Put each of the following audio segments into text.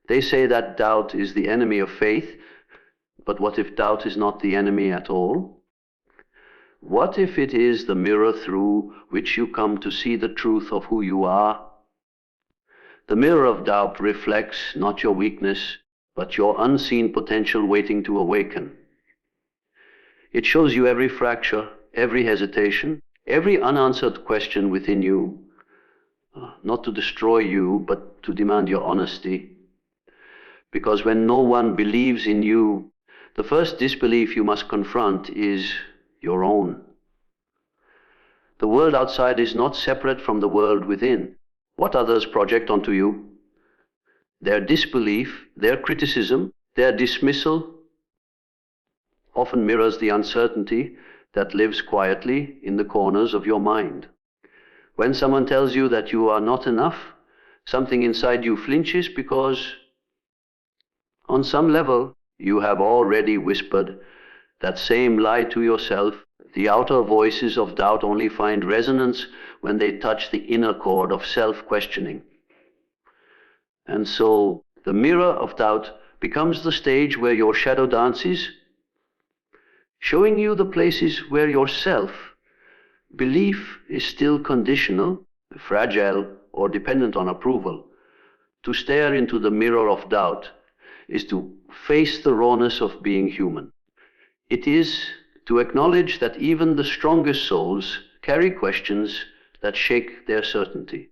They say that doubt is the enemy of faith, but what if doubt is not the enemy at all? What if it is the mirror through which you come to see the truth of who you are? The mirror of doubt reflects not your weakness, but your unseen potential waiting to awaken. It shows you every fracture, every hesitation, every unanswered question within you, not to destroy you, but to demand your honesty. Because when no one believes in you, the first disbelief you must confront is your own. The world outside is not separate from the world within. What others project onto you, their disbelief, their criticism, their dismissal, often mirrors the uncertainty that lives quietly in the corners of your mind. When someone tells you that you are not enough, something inside you flinches because on some level you have already whispered that same lie to yourself. The outer voices of doubt only find resonance when they touch the inner chord of self-questioning. And so the mirror of doubt becomes the stage where your shadow dances, showing you the places where your self-belief is still conditional, fragile, or dependent on approval. To stare into the mirror of doubt is to face the rawness of being human. It is to acknowledge that even the strongest souls carry questions that shake their certainty.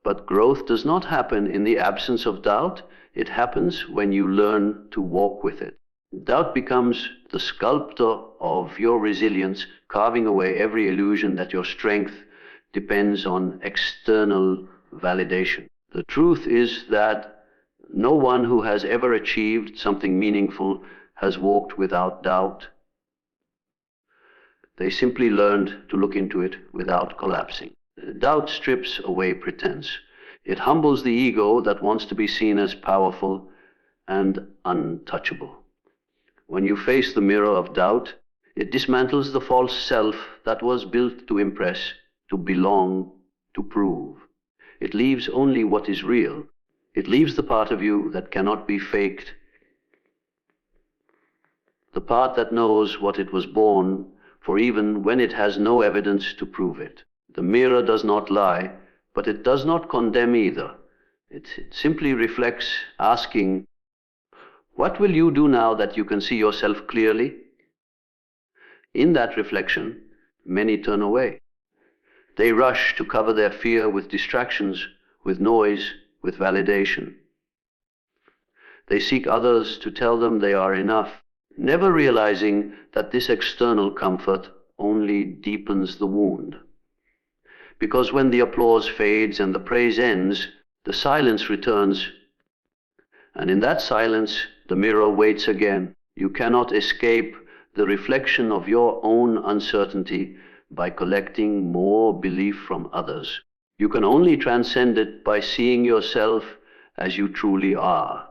But growth does not happen in the absence of doubt. It happens when you learn to walk with it. Doubt becomes the sculptor of your resilience, carving away every illusion that your strength depends on external validation. The truth is that no one who has ever achieved something meaningful has walked without doubt. They simply learned to look into it without collapsing. Doubt strips away pretense. It humbles the ego that wants to be seen as powerful and untouchable. When you face the mirror of doubt, it dismantles the false self that was built to impress, to belong, to prove. It leaves only what is real. It leaves the part of you that cannot be faked, the part that knows what it was born for even when it has no evidence to prove it. The mirror does not lie, but it does not condemn either. It simply reflects, asking, what will you do now that you can see yourself clearly? In that reflection, many turn away. They rush to cover their fear with distractions, with noise, with validation. They seek others to tell them they are enough, never realizing that this external comfort only deepens the wound. Because when the applause fades and the praise ends, the silence returns. And in that silence, the mirror waits again. You cannot escape the reflection of your own uncertainty by collecting more belief from others. You can only transcend it by seeing yourself as you truly are,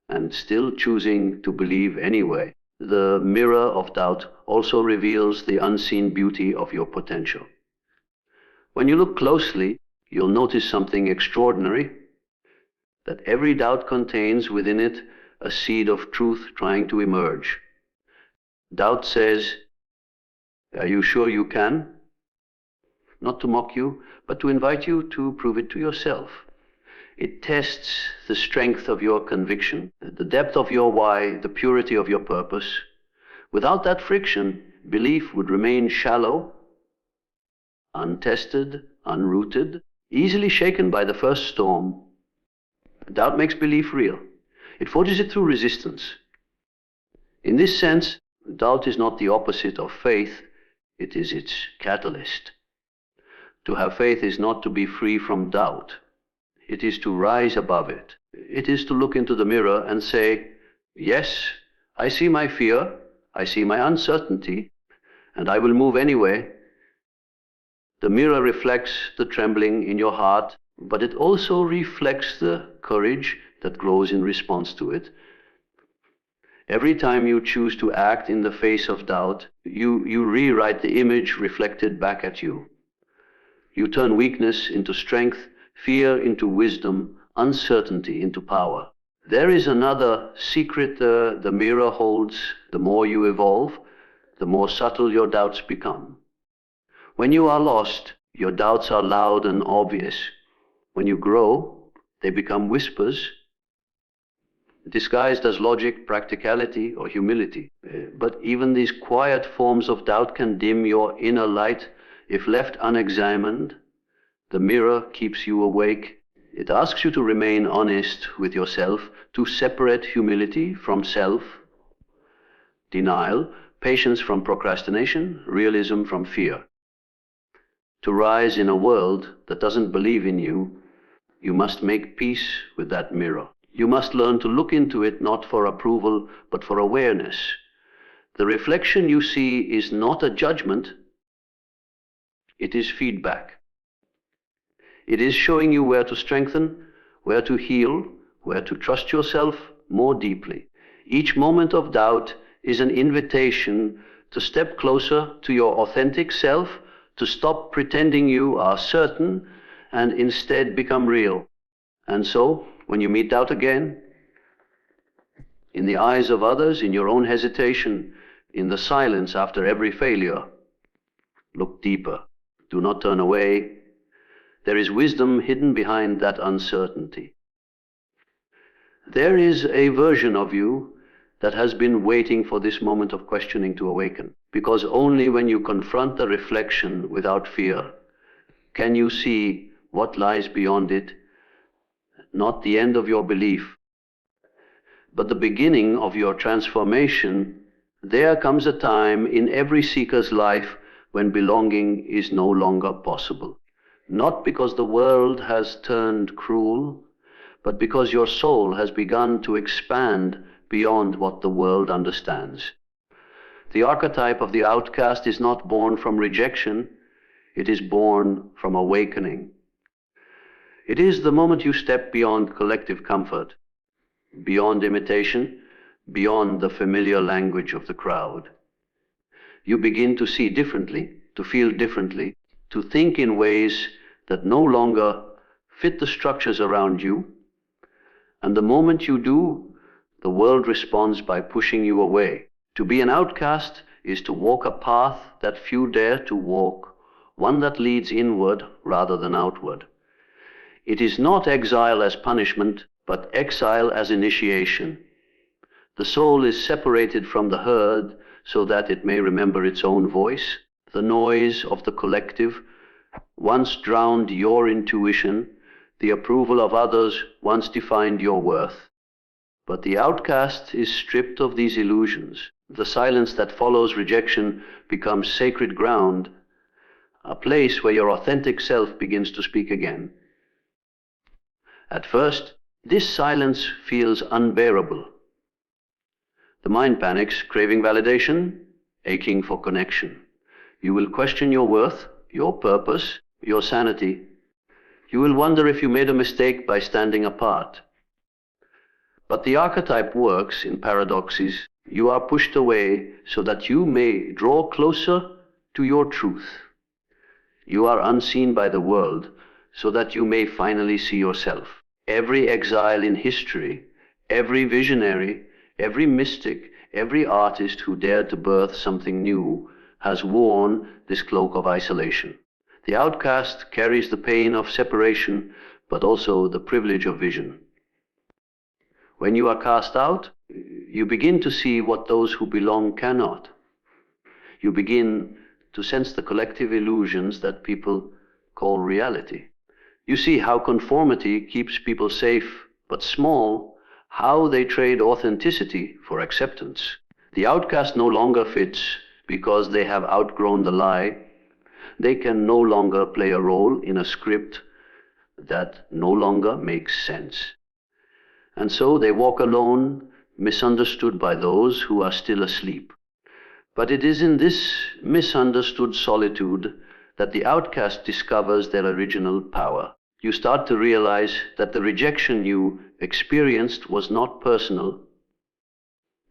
and still choosing to believe anyway. The mirror of doubt also reveals the unseen beauty of your potential. When you look closely, you'll notice something extraordinary, that every doubt contains within it a seed of truth trying to emerge. Doubt says, are you sure you can? Not to mock you, but to invite you to prove it to yourself. It tests the strength of your conviction, the depth of your why, the purity of your purpose. Without that friction, belief would remain shallow, untested, unrooted, easily shaken by the first storm. Doubt makes belief real. It forges it through resistance. In this sense, doubt is not the opposite of faith, it is its catalyst. To have faith is not to be free from doubt. It is to rise above it. It is to look into the mirror and say, yes, I see my fear, I see my uncertainty, and I will move anyway. The mirror reflects the trembling in your heart, but it also reflects the courage that grows in response to it. Every time you choose to act in the face of doubt, you rewrite the image reflected back at you. You turn weakness into strength, fear into wisdom, uncertainty into power. There is another secret the mirror holds. The more you evolve, the more subtle your doubts become. When you are lost, your doubts are loud and obvious. When you grow, they become whispers, disguised as logic, practicality, or humility. But even these quiet forms of doubt can dim your inner light if left unexamined. The mirror keeps you awake. It asks you to remain honest with yourself, to separate humility from self, denial, patience from procrastination, realism from fear. To rise in a world that doesn't believe in you, you must make peace with that mirror. You must learn to look into it not for approval, but for awareness. The reflection you see is not a judgment, it is feedback. It is showing you where to strengthen, where to heal, where to trust yourself more deeply. Each moment of doubt is an invitation to step closer to your authentic self, to stop pretending you are certain and instead become real. And so, when you meet doubt again, in the eyes of others, in your own hesitation, in the silence after every failure, look deeper. Do not turn away. There is wisdom hidden behind that uncertainty. There is a version of you that has been waiting for this moment of questioning to awaken, because only when you confront the reflection without fear can you see what lies beyond it, not the end of your belief, but the beginning of your transformation. There comes a time in every seeker's life when belonging is no longer possible. Not because the world has turned cruel, but because your soul has begun to expand beyond what the world understands. The archetype of the outcast is not born from rejection, it is born from awakening. It is the moment you step beyond collective comfort, beyond imitation, beyond the familiar language of the crowd. You begin to see differently, to feel differently, to think in ways that no longer fit the structures around you. And the moment you do, the world responds by pushing you away. To be an outcast is to walk a path that few dare to walk, one that leads inward rather than outward. It is not exile as punishment, but exile as initiation. The soul is separated from the herd so that it may remember its own voice. The noise of the collective once drowned your intuition. The approval of others once defined your worth. But the outcast is stripped of these illusions. The silence that follows rejection becomes sacred ground, a place where your authentic self begins to speak again. At first, this silence feels unbearable. The mind panics, craving validation, aching for connection. You will question your worth, your purpose, your sanity. You will wonder if you made a mistake by standing apart. But the archetype works in paradoxes. You are pushed away so that you may draw closer to your truth. You are unseen by the world so that you may finally see yourself. Every exile in history, every visionary, every mystic, every artist who dared to birth something new has worn this cloak of isolation. The outcast carries the pain of separation, but also the privilege of vision. When you are cast out, you begin to see what those who belong cannot. You begin to sense the collective illusions that people call reality. You see how conformity keeps people safe but small, how they trade authenticity for acceptance. The outcast no longer fits because they have outgrown the lie. They can no longer play a role in a script that no longer makes sense. And so they walk alone, misunderstood by those who are still asleep. But it is in this misunderstood solitude that the outcast discovers their original power. You start to realize that the rejection you experienced was not personal.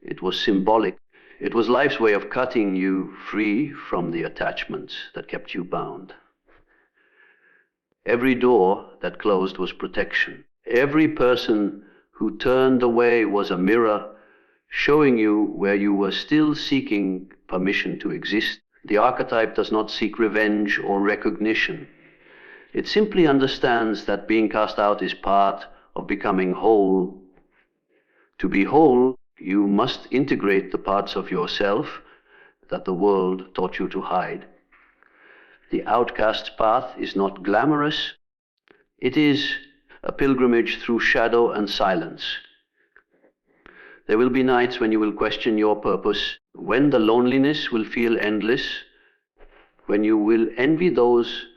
It was symbolic. It was life's way of cutting you free from the attachments that kept you bound. Every door that closed was protection. Every person who turned away was a mirror showing you where you were still seeking permission to exist. The archetype does not seek revenge or recognition. It simply understands that being cast out is part of becoming whole. To be whole, you must integrate the parts of yourself that the world taught you to hide. The outcast's path is not glamorous. It is a pilgrimage through shadow and silence. There will be nights when you will question your purpose, when the loneliness will feel endless, when you will envy those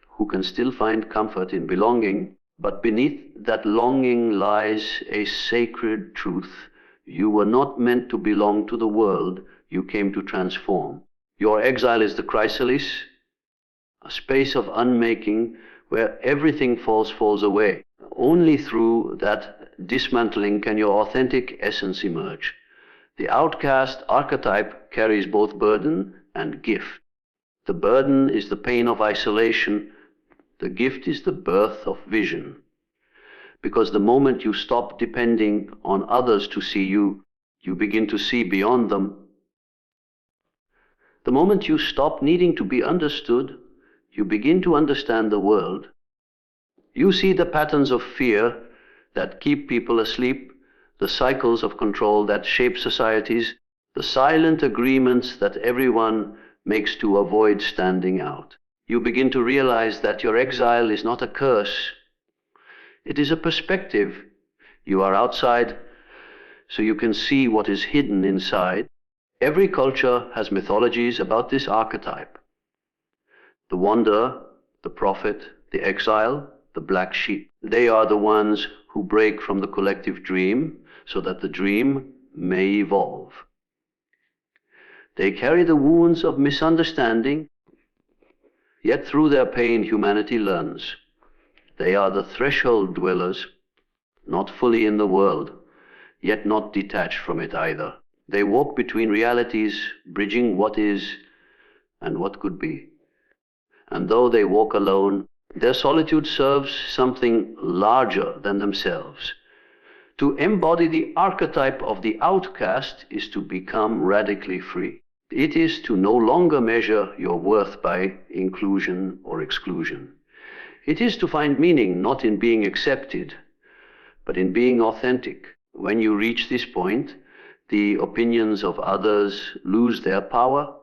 who can still find comfort in belonging, but beneath that longing lies a sacred truth. You were not meant to belong to the world you came to transform. Your exile is the chrysalis, a space of unmaking where everything falls away. Only through that dismantling can your authentic essence emerge. The outcast archetype carries both burden and gift. The burden is the pain of isolation. The gift is the birth of vision. Because the moment you stop depending on others to see you, you begin to see beyond them. The moment you stop needing to be understood, you begin to understand the world. You see the patterns of fear that keep people asleep, the cycles of control that shape societies, the silent agreements that everyone makes to avoid standing out. You begin to realize that your exile is not a curse. It is a perspective. You are outside, so you can see what is hidden inside. Every culture has mythologies about this archetype. The wanderer, the prophet, the exile, the black sheep. They are the ones who break from the collective dream so that the dream may evolve. They carry the wounds of misunderstanding, yet through their pain humanity learns. They are the threshold dwellers, not fully in the world, yet not detached from it either. They walk between realities, bridging what is and what could be. And though they walk alone, their solitude serves something larger than themselves. To embody the archetype of the outcast is to become radically free. It is to no longer measure your worth by inclusion or exclusion. It is to find meaning not in being accepted, but in being authentic. When you reach this point, the opinions of others lose their power.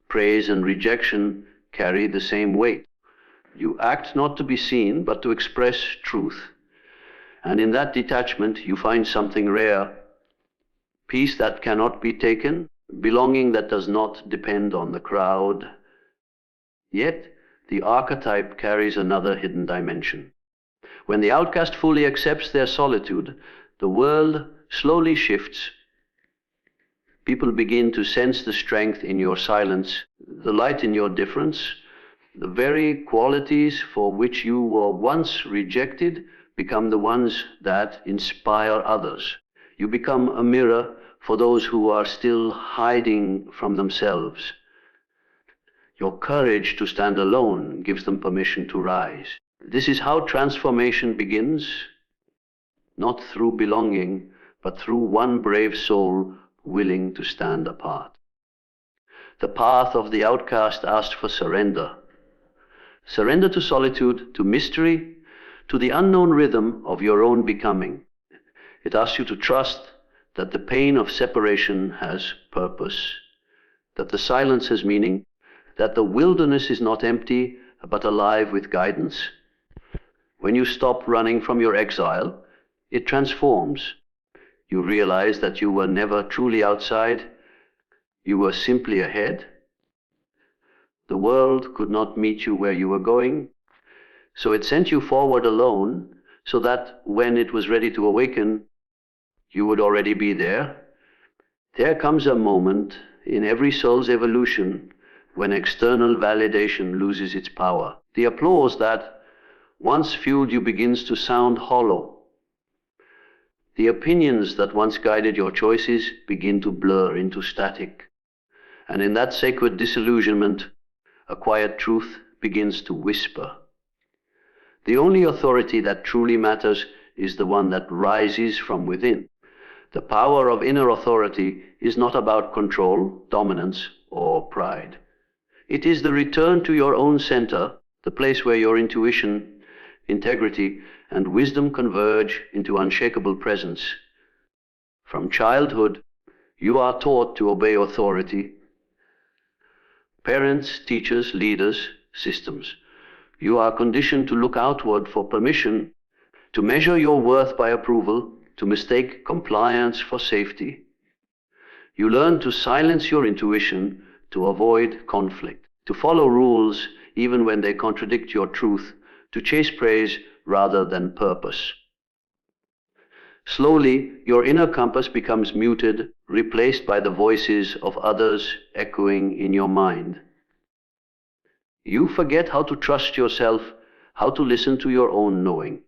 Praise and rejection carry the same weight. You act not to be seen, but to express truth. And in that detachment, you find something rare, peace that cannot be taken, belonging that does not depend on the crowd. Yet, the archetype carries another hidden dimension. When the outcast fully accepts their solitude, the world slowly shifts. People begin to sense the strength in your silence, the light in your difference. The very qualities for which you were once rejected become the ones that inspire others. You become a mirror for those who are still hiding from themselves. Your courage to stand alone gives them permission to rise. This is how transformation begins, not through belonging, but through one brave soul willing to stand apart. The path of the outcast asked for surrender. Surrender to solitude, to mystery, to the unknown rhythm of your own becoming. It asks you to trust that the pain of separation has purpose, that the silence has meaning, that the wilderness is not empty, but alive with guidance. When you stop running from your exile, it transforms. You realize that you were never truly outside, you were simply ahead. The world could not meet you where you were going, so it sent you forward alone, so that when it was ready to awaken, you would already be there. There comes a moment in every soul's evolution when external validation loses its power. The applause that once fueled you begins to sound hollow. The opinions that once guided your choices begin to blur into static. And in that sacred disillusionment, a quiet truth begins to whisper. The only authority that truly matters is the one that rises from within. The power of inner authority is not about control, dominance, or pride. It is the return to your own center, the place where your intuition, integrity, and wisdom converge into unshakable presence. From childhood, you are taught to obey authority. Parents, teachers, leaders, systems. You are conditioned to look outward for permission, to measure your worth by approval, to mistake compliance for safety. You learn to silence your intuition, to avoid conflict, to follow rules even when they contradict your truth, to chase praise rather than purpose. Slowly, your inner compass becomes muted, replaced by the voices of others echoing in your mind. You forget how to trust yourself, how to listen to your own knowing.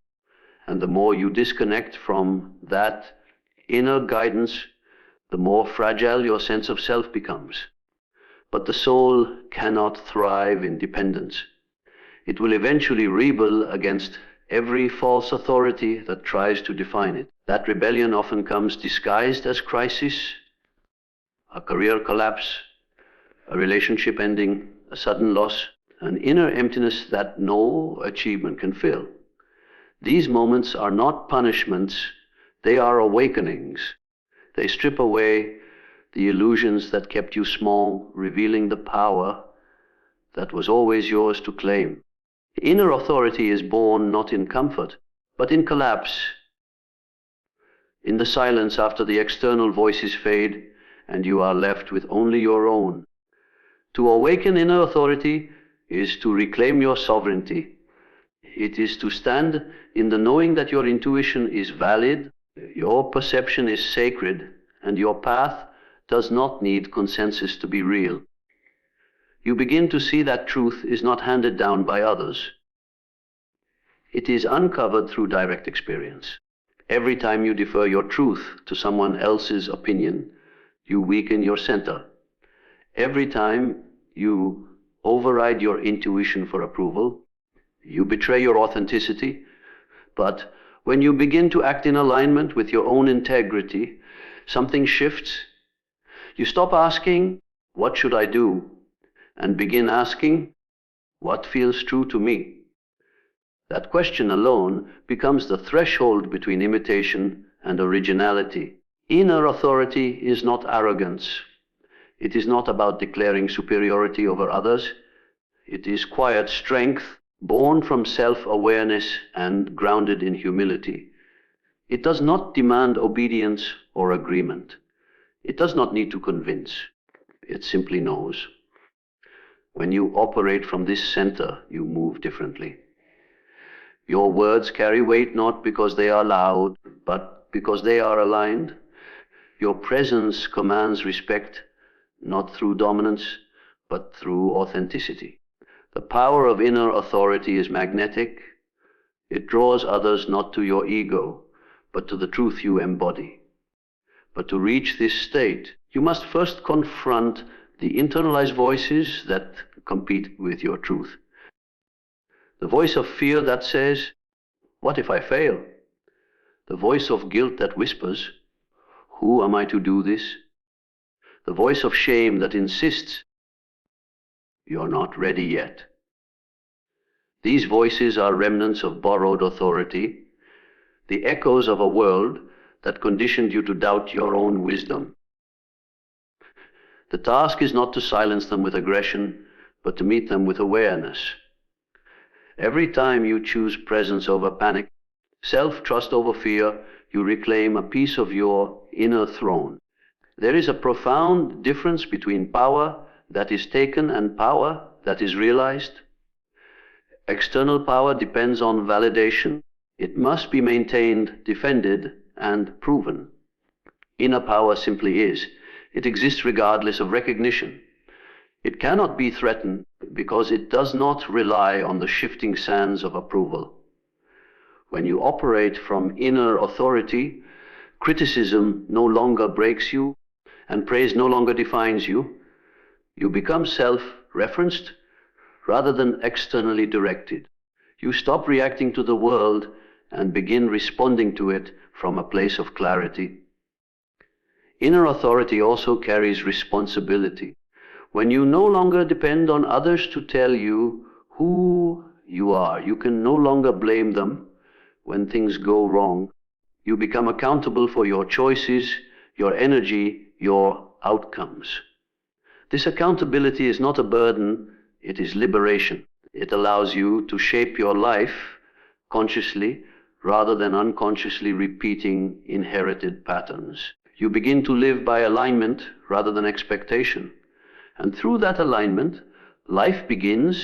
And the more you disconnect from that inner guidance, the more fragile your sense of self becomes. But the soul cannot thrive in dependence. It will eventually rebel against every false authority that tries to define it. That rebellion often comes disguised as crisis, a career collapse, a relationship ending, a sudden loss, an inner emptiness that no achievement can fill. These moments are not punishments, they are awakenings. They strip away the illusions that kept you small, revealing the power that was always yours to claim. Inner authority is born not in comfort, but in collapse, in the silence after the external voices fade and you are left with only your own. To awaken inner authority is to reclaim your sovereignty. It is to stand in the knowing that your intuition is valid, your perception is sacred, and your path does not need consensus to be real. You begin to see that truth is not handed down by others. It is uncovered through direct experience. Every time you defer your truth to someone else's opinion, you weaken your center. Every time you override your intuition for approval, you betray your authenticity. But when you begin to act in alignment with your own integrity, something shifts. You stop asking, "What should I do?" and begin asking, "What feels true to me?" That question alone becomes the threshold between imitation and originality. Inner authority is not arrogance. It is not about declaring superiority over others. It is quiet strength, born from self-awareness and grounded in humility. It does not demand obedience or agreement. It does not need to convince. It simply knows. When you operate from this center, you move differently. Your words carry weight not because they are loud, but because they are aligned. Your presence commands respect, not through dominance, but through authenticity. The power of inner authority is magnetic. It draws others not to your ego, but to the truth you embody. But to reach this state, you must first confront the internalized voices that compete with your truth. The voice of fear that says, "What if I fail?" The voice of guilt that whispers, "Who am I to do this?" The voice of shame that insists, "You're not ready yet." These voices are remnants of borrowed authority, the echoes of a world that conditioned you to doubt your own wisdom. The task is not to silence them with aggression, but to meet them with awareness. Every time you choose presence over panic, self-trust over fear, you reclaim a piece of your inner throne. There is a profound difference between power that is taken and power that is realized. External power depends on validation. It must be maintained, defended, and proven. Inner power simply is. It exists regardless of recognition. It cannot be threatened because it does not rely on the shifting sands of approval. When you operate from inner authority, criticism no longer breaks you, and praise no longer defines you. You become self-referenced rather than externally directed. You stop reacting to the world and begin responding to it from a place of clarity. Inner authority also carries responsibility. When you no longer depend on others to tell you who you are, you can no longer blame them when things go wrong. You become accountable for your choices, your energy, your outcomes. This accountability is not a burden, it is liberation. It allows you to shape your life consciously rather than unconsciously repeating inherited patterns. You begin to live by alignment rather than expectation. And through that alignment, life begins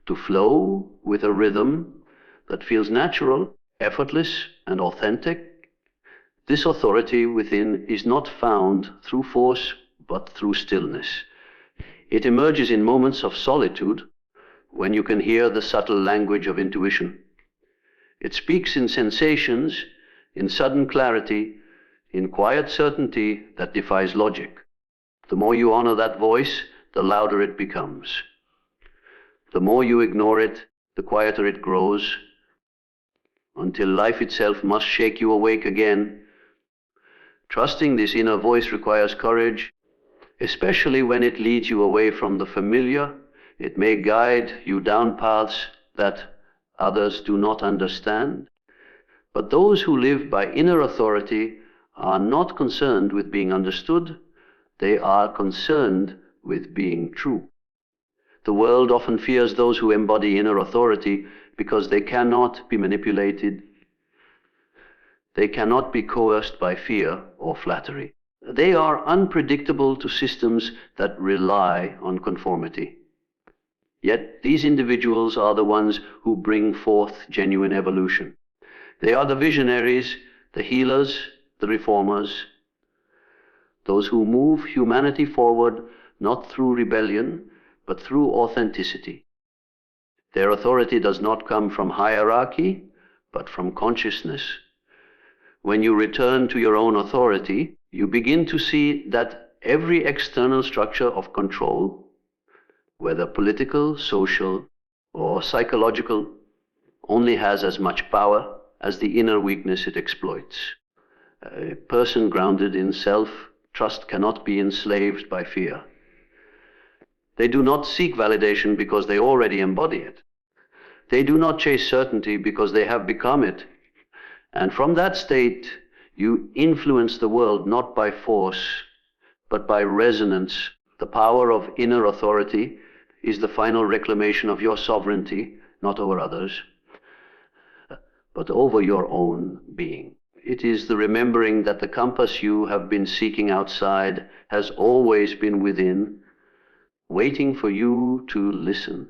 to flow with a rhythm that feels natural, effortless, and authentic. This authority within is not found through force, but through stillness. It emerges in moments of solitude, when you can hear the subtle language of intuition. It speaks in sensations, in sudden clarity, in quiet certainty that defies logic. The more you honor that voice, the louder it becomes. The more you ignore it, the quieter it grows, until life itself must shake you awake again. Trusting this inner voice requires courage, especially when it leads you away from the familiar. It may guide you down paths that others do not understand. But those who live by inner authority are not concerned with being understood. They are concerned with being true. The world often fears those who embody inner authority because they cannot be manipulated. They cannot be coerced by fear or flattery. They are unpredictable to systems that rely on conformity. Yet these individuals are the ones who bring forth genuine evolution. They are the visionaries, the healers, the reformers, those who move humanity forward not through rebellion, but through authenticity. Their authority does not come from hierarchy, but from consciousness. When you return to your own authority, you begin to see that every external structure of control, whether political, social, or psychological, only has as much power as the inner weakness it exploits. A person grounded in self-trust cannot be enslaved by fear. They do not seek validation because they already embody it. They do not chase certainty because they have become it. And from that state, you influence the world not by force, but by resonance. The power of inner authority is the final reclamation of your sovereignty, not over others, but over your own being. It is the remembering that the compass you have been seeking outside has always been within, waiting for you to listen,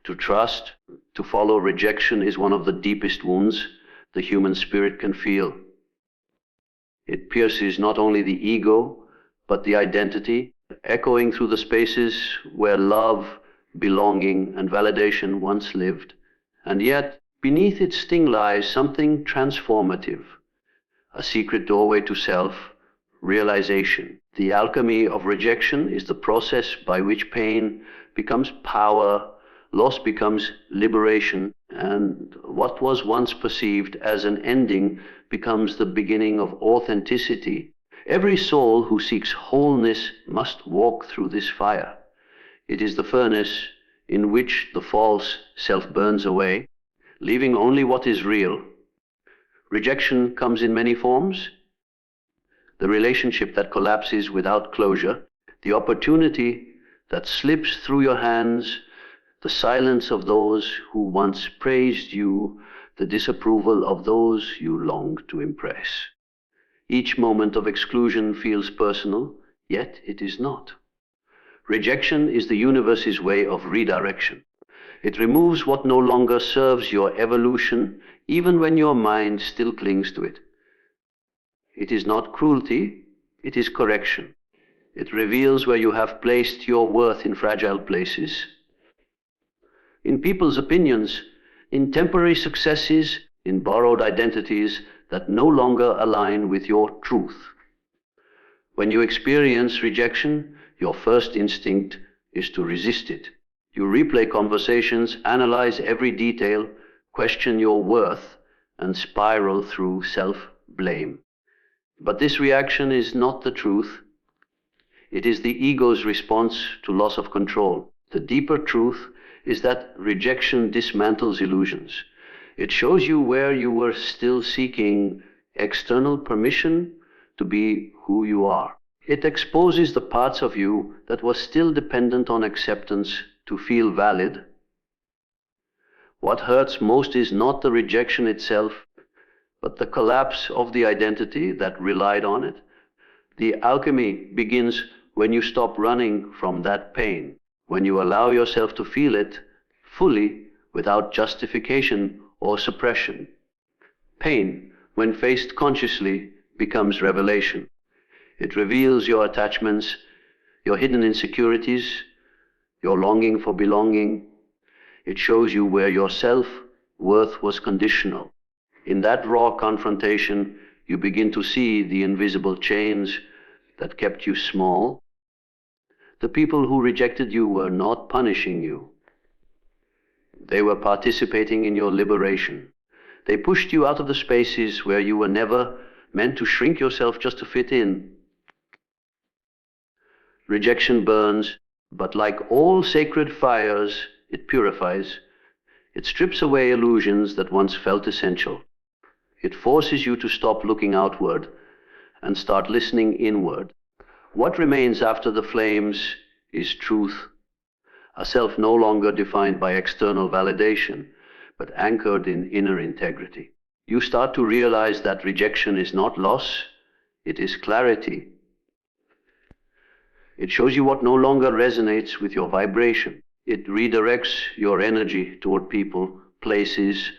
to trust. To follow rejection is one of the deepest wounds the human spirit can feel. It pierces not only the ego, but the identity, echoing through the spaces where love, belonging, and validation once lived. And yet, beneath its sting lies something transformative, a secret doorway to self-realization. The alchemy of rejection is the process by which pain becomes power, loss becomes liberation, and what was once perceived as an ending becomes the beginning of authenticity. Every soul who seeks wholeness must walk through this fire. It is the furnace in which the false self burns away, leaving only what is real. Rejection comes in many forms. The relationship that collapses without closure, the opportunity that slips through your hands, the silence of those who once praised you, the disapproval of those you longed to impress. Each moment of exclusion feels personal, yet it is not. Rejection is the universe's way of redirection. It removes what no longer serves your evolution, even when your mind still clings to it. It is not cruelty, it is correction. It reveals where you have placed your worth in fragile places, in people's opinions, in temporary successes, in borrowed identities that no longer align with your truth. When you experience rejection, your first instinct is to resist it. You replay conversations, analyze every detail, question your worth, and spiral through self-blame. But this reaction is not the truth. It is the ego's response to loss of control. The deeper truth is that rejection dismantles illusions. It shows you where you were still seeking external permission to be who you are. It exposes the parts of you that were still dependent on acceptance to feel valid. What hurts most is not the rejection itself, but the collapse of the identity that relied on it. The alchemy begins when you stop running from that pain, when you allow yourself to feel it fully without justification or suppression. Pain, when faced consciously, becomes revelation. It reveals your attachments, your hidden insecurities, your longing for belonging. It shows you where your self-worth was conditional. In that raw confrontation, you begin to see the invisible chains that kept you small. The people who rejected you were not punishing you. They were participating in your liberation. They pushed you out of the spaces where you were never meant to shrink yourself just to fit in. Rejection burns, but like all sacred fires, it purifies. It strips away illusions that once felt essential. It forces you to stop looking outward and start listening inward. What remains after the flames is truth, a self no longer defined by external validation, but anchored in inner integrity. You start to realize that rejection is not loss, it is clarity. It shows you what no longer resonates with your vibration. It redirects your energy toward people, places,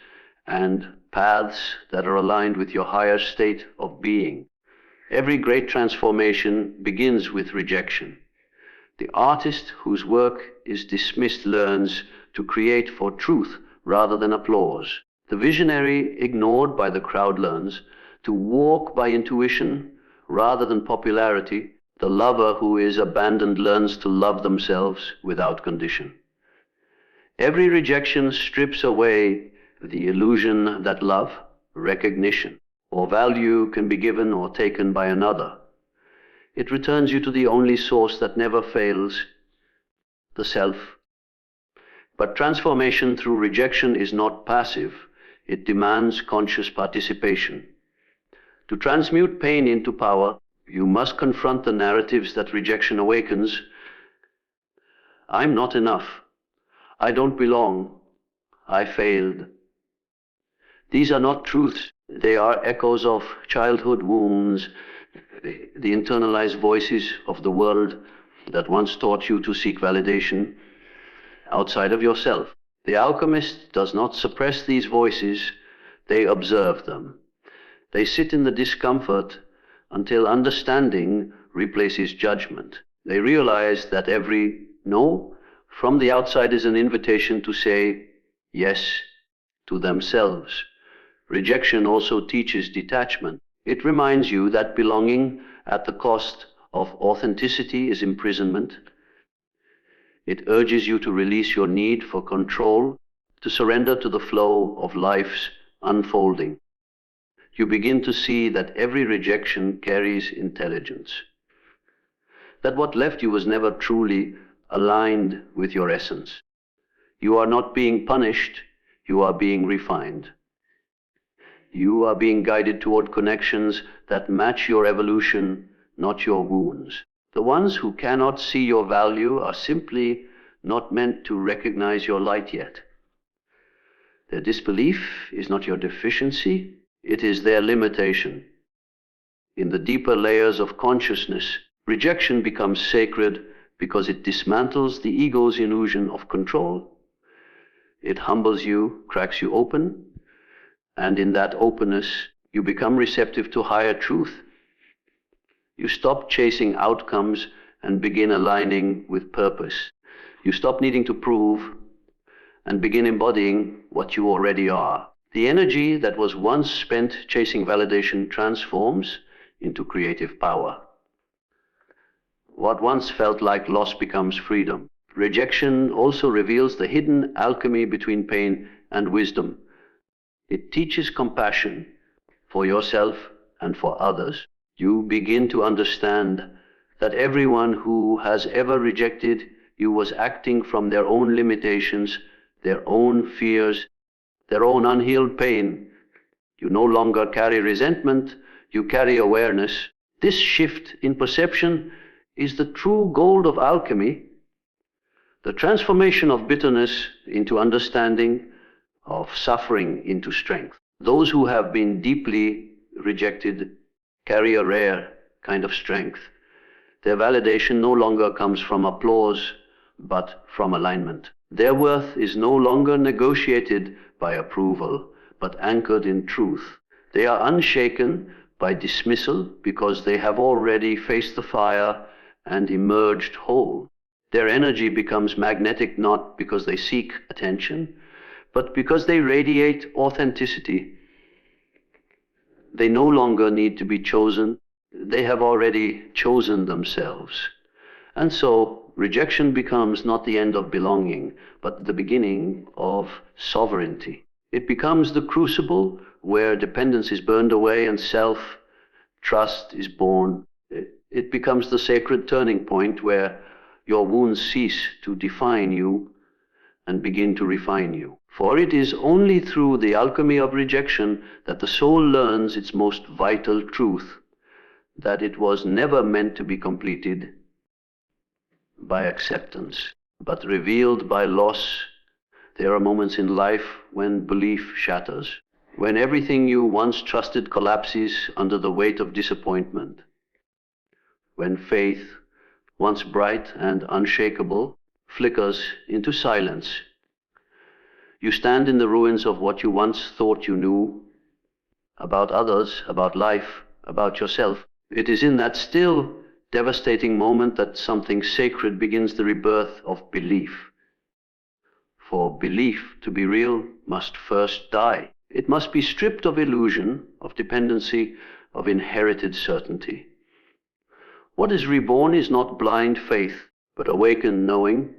and paths that are aligned with your higher state of being. Every great transformation begins with rejection. The artist whose work is dismissed learns to create for truth rather than applause. The visionary ignored by the crowd learns to walk by intuition rather than popularity. The lover who is abandoned learns to love themselves without condition. Every rejection strips away the illusion that love, recognition, or value can be given or taken by another. It returns you to the only source that never fails, the self. But transformation through rejection is not passive. It demands conscious participation. To transmute pain into power, you must confront the narratives that rejection awakens. I'm not enough. I don't belong. I failed. These are not truths. They are echoes of childhood wounds, the internalized voices of the world that once taught you to seek validation outside of yourself. The alchemist does not suppress these voices, they observe them. They sit in the discomfort until understanding replaces judgment. They realize that every no from the outside is an invitation to say yes to themselves. Rejection also teaches detachment. It reminds you that belonging at the cost of authenticity is imprisonment. It urges you to release your need for control, to surrender to the flow of life's unfolding. You begin to see that every rejection carries intelligence, that what left you was never truly aligned with your essence. You are not being punished, you are being refined. You are being guided toward connections that match your evolution, not your wounds. The ones who cannot see your value are simply not meant to recognize your light yet. Their disbelief is not your deficiency, it is their limitation. In the deeper layers of consciousness, rejection becomes sacred because it dismantles the ego's illusion of control. It humbles you, cracks you open, and in that openness, you become receptive to higher truth. You stop chasing outcomes and begin aligning with purpose. You stop needing to prove and begin embodying what you already are. The energy that was once spent chasing validation transforms into creative power. What once felt like loss becomes freedom. Rejection also reveals the hidden alchemy between pain and wisdom. It teaches compassion for yourself and for others. You begin to understand that everyone who has ever rejected you was acting from their own limitations, their own fears, their own unhealed pain. You no longer carry resentment, you carry awareness. This shift in perception is the true gold of alchemy, the transformation of bitterness into understanding, of suffering into strength. Those who have been deeply rejected carry a rare kind of strength. Their validation no longer comes from applause, but from alignment. Their worth is no longer negotiated by approval, but anchored in truth. They are unshaken by dismissal because they have already faced the fire and emerged whole. Their energy becomes magnetic not because they seek attention, but because they radiate authenticity. They no longer need to be chosen. They have already chosen themselves. And so, rejection becomes not the end of belonging, but the beginning of sovereignty. It becomes the crucible where dependence is burned away and self-trust is born. It becomes the sacred turning point where your wounds cease to define you and begin to refine you. For it is only through the alchemy of rejection that the soul learns its most vital truth, that it was never meant to be completed by acceptance, but revealed by loss. There are moments in life when belief shatters, when everything you once trusted collapses under the weight of disappointment, when faith, once bright and unshakable, flickers into silence. You stand in the ruins of what you once thought you knew about others, about life, about yourself. It is in that still, devastating moment that something sacred begins the rebirth of belief. For belief to be real must first die. It must be stripped of illusion, of dependency, of inherited certainty. What is reborn is not blind faith, but awakened knowing,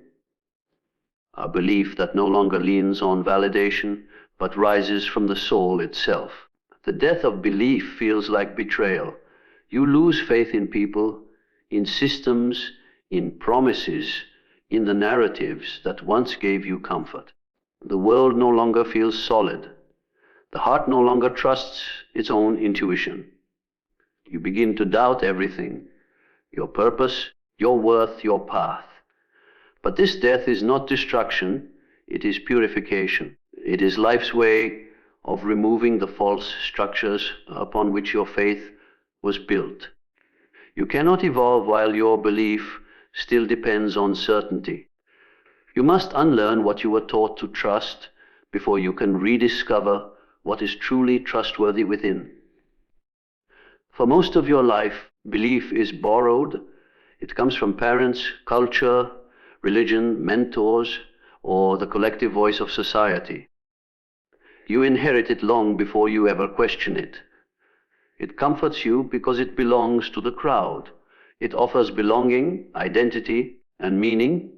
a belief that no longer leans on validation, but rises from the soul itself. The death of belief feels like betrayal. You lose faith in people, in systems, in promises, in the narratives that once gave you comfort. The world no longer feels solid. The heart no longer trusts its own intuition. You begin to doubt everything, your purpose, your worth, your path. But this death is not destruction, it is purification. It is life's way of removing the false structures upon which your faith was built. You cannot evolve while your belief still depends on certainty. You must unlearn what you were taught to trust before you can rediscover what is truly trustworthy within. For most of your life, belief is borrowed. It comes from parents, culture, religion, mentors, or the collective voice of society. You inherit it long before you ever question it. It comforts you because it belongs to the crowd. It offers belonging, identity, and meaning,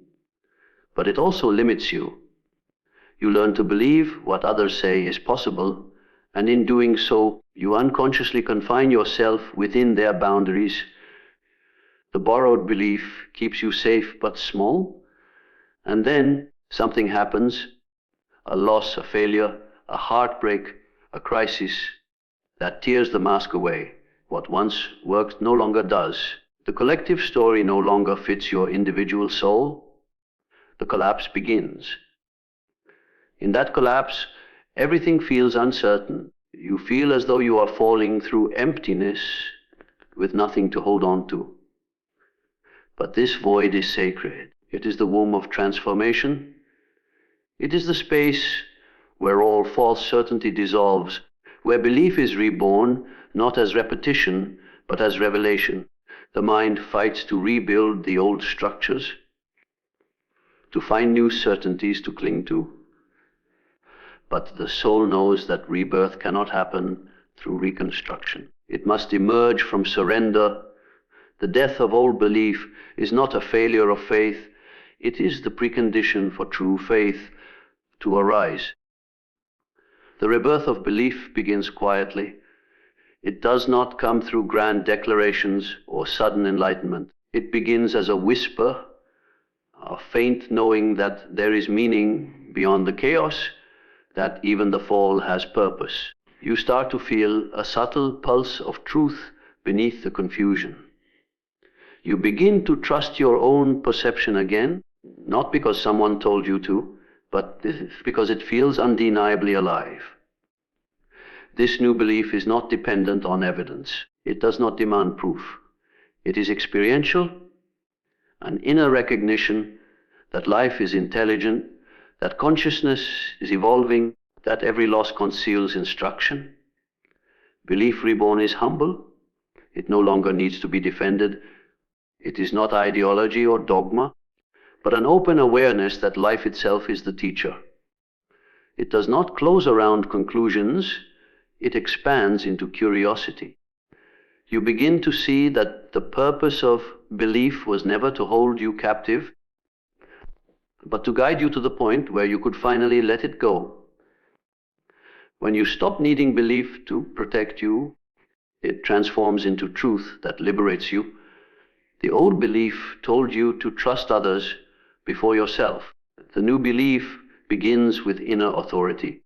but it also limits you. You learn to believe what others say is possible, and in doing so, you unconsciously confine yourself within their boundaries. The borrowed belief keeps you safe but small, and then something happens, a loss, a failure, a heartbreak, a crisis, that tears the mask away. What once worked no longer does. The collective story no longer fits your individual soul. The collapse begins. In that collapse, everything feels uncertain. You feel as though you are falling through emptiness with nothing to hold on to. But this void is sacred. It is the womb of transformation. It is the space where all false certainty dissolves, where belief is reborn, not as repetition, but as revelation. The mind fights to rebuild the old structures, to find new certainties to cling to. But the soul knows that rebirth cannot happen through reconstruction. It must emerge from surrender. The death of old belief is not a failure of faith. It is the precondition for true faith to arise. The rebirth of belief begins quietly. It does not come through grand declarations or sudden enlightenment. It begins as a whisper, a faint knowing that there is meaning beyond the chaos, that even the fall has purpose. You start to feel a subtle pulse of truth beneath the confusion. You begin to trust your own perception again, not because someone told you to, but because it feels undeniably alive. This new belief is not dependent on evidence. It does not demand proof. It is experiential, an inner recognition that life is intelligent, that consciousness is evolving, that every loss conceals instruction. Belief reborn is humble. It no longer needs to be defended. It is not ideology or dogma, but an open awareness that life itself is the teacher. It does not close around conclusions. It expands into curiosity. You begin to see that the purpose of belief was never to hold you captive, but to guide you to the point where you could finally let it go. When you stop needing belief to protect you, it transforms into truth that liberates you. The old belief told you to trust others before yourself. The new belief begins with inner authority.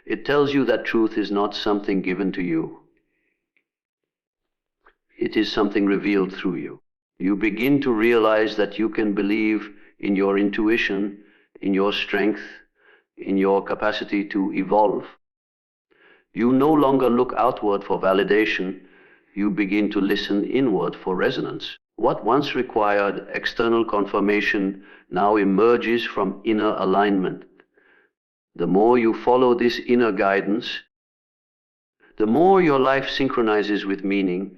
It tells you that truth is not something given to you. It is something revealed through you. You begin to realize that you can believe in your intuition, in your strength, in your capacity to evolve. You no longer look outward for validation. You begin to listen inward for resonance. What once required external confirmation now emerges from inner alignment. The more you follow this inner guidance, the more your life synchronizes with meaning.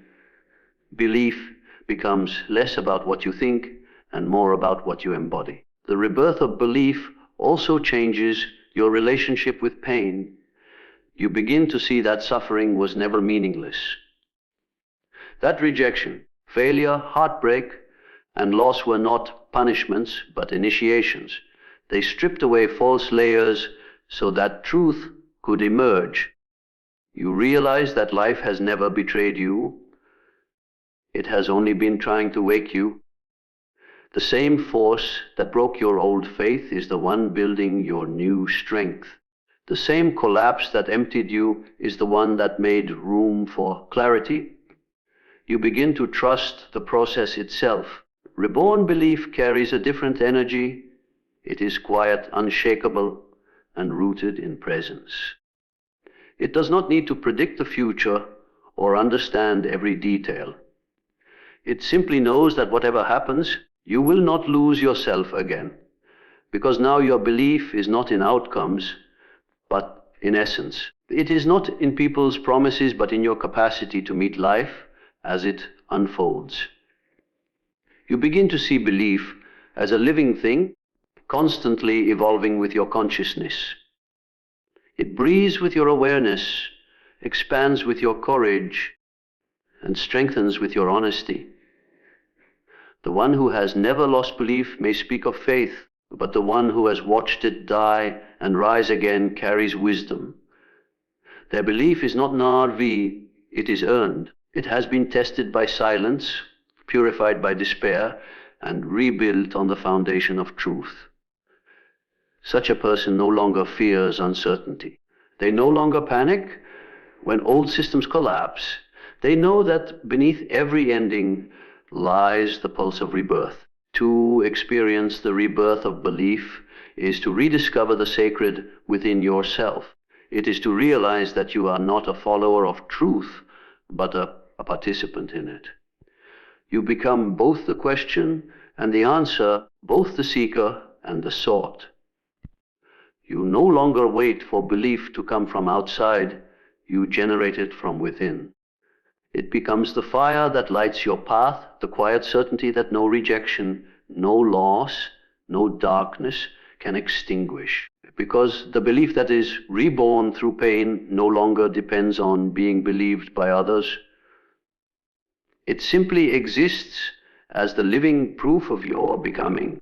Belief becomes less about what you think and more about what you embody. The rebirth of belief also changes your relationship with pain. You begin to see that suffering was never meaningless. That rejection, failure, heartbreak, and loss were not punishments, but initiations. They stripped away false layers so that truth could emerge. You realize that life has never betrayed you. It has only been trying to wake you. The same force that broke your old faith is the one building your new strength. The same collapse that emptied you is the one that made room for clarity. You begin to trust the process itself. Reborn belief carries a different energy. It is quiet, unshakable, and rooted in presence. It does not need to predict the future or understand every detail. It simply knows that whatever happens, you will not lose yourself again, because now your belief is not in outcomes, but in essence. It is not in people's promises, but in your capacity to meet life as it unfolds. You begin to see belief as a living thing, constantly evolving with your consciousness. It breathes with your awareness, expands with your courage, and strengthens with your honesty. The one who has never lost belief may speak of faith, but the one who has watched it die and rise again carries wisdom. Their belief is not an RV, it is earned. It has been tested by silence, purified by despair, and rebuilt on the foundation of truth. Such a person no longer fears uncertainty. They no longer panic when old systems collapse. They know that beneath every ending lies the pulse of rebirth. To experience the rebirth of belief is to rediscover the sacred within yourself. It is to realize that you are not a follower of truth, but a participant in it. You become both the question and the answer, both the seeker and the sought. You no longer wait for belief to come from outside, you generate it from within. It becomes the fire that lights your path, the quiet certainty that no rejection, no loss, no darkness can extinguish. Because the belief that is reborn through pain no longer depends on being believed by others. It simply exists as the living proof of your becoming.